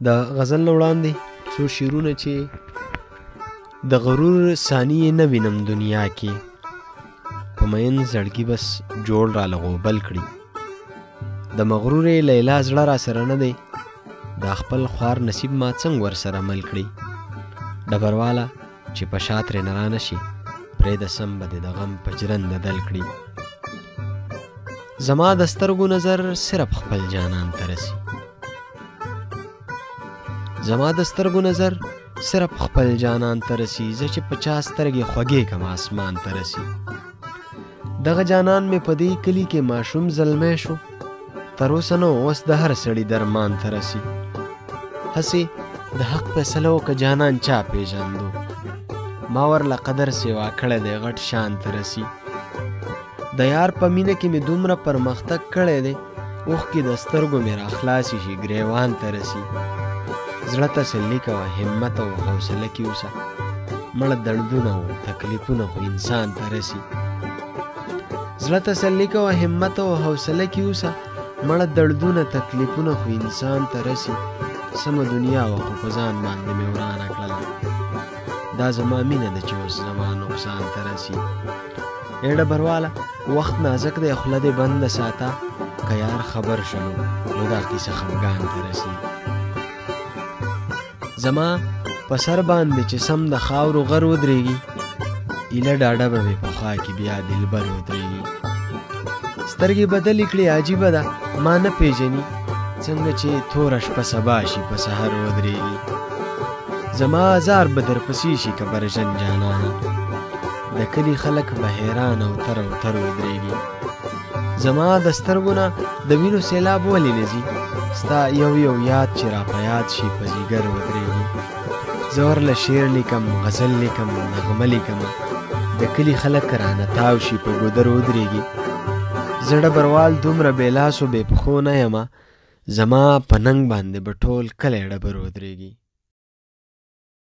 د غزل نه وړاندې څو شعرونه چې د غرور ثاني یې نه وینم دنیا کې، په مین زړګي بس جوړ را لغوبل کړي. د مغرورې لیلا زړه را سره نه دی، دا خپل خوار نصیب ما څنګه ور سره مل کړي. ډبرواله چې په شا ترې نه رانه شي، پرېږده سم به دې د غم په جرنده دل کړي. زما د سترګو نظر صرف خپل جانان ته رسي، زما د سترګو نظر صرف خپل جانان ته رسي. زه چې په چا سترګې خوږې کم آسمان ته رسي. دغه جانان مې په دې کلي کې ماشوم زلمی شو، تر اوسه نو اوس د هر سړي درمان ته رسي. هسې د حق فیصله وکړه جانان چا پېژندو، ما ورله قدر سیوا کړی دی غټ شان ته رسي. د یار په مینه کې مې دومره پرمختګ کړی دی، اوښکې د سترګو مې راخلاصې شي ګریوان ته رسي. زړه تسلي کوه همت او حوصله کې اوسه، مړه دردونه او تکلیفونه خو انسان ته رسي. زړه تسلي کوه همت او حوصله کې اوسه، مړه دردونه تکلیفونه خو انسان ته رسي. سمه دنیا وه خو په ځان باندې مې ورانه کړله، دا زما مینه ده چې اوس زما نقصان ته رسي. ای ډبرواله وخت نازک دی، خوله دې بنده ساته، که یار خبر شنو نو دا کیسه خفګان ته رسي. زما په سر باندې چې سم د خاورو غر ودرېږي، ایله ډاډه به مې په خوا کې بیا دلبر ودرېږي. سترګې بدلې کړې عجیبه ده ما نه پېژني، څنګه چې توره شپه سبا شي په سحر ودرېږي. زما ازار به درپسې شي که برژن جانانه، د کلي خلک به حیران او تر او تر ودرېږي. زما د سترګو نه د وینو سیلاب ولې نه ځي، ستا یو یو یاد چې را په یاد شي په ځیګر ودرېږي. زه ورله شعر لیکم، غزل لیکم، نغمه لیکم، د کلي خلک رانه تاو شي په ګودر ودرېږي. زه ډبروال دومره بې لاسو بې پښو نه یمه، زما په ننګ باندې به ټول کلی ډبر ودرېږي.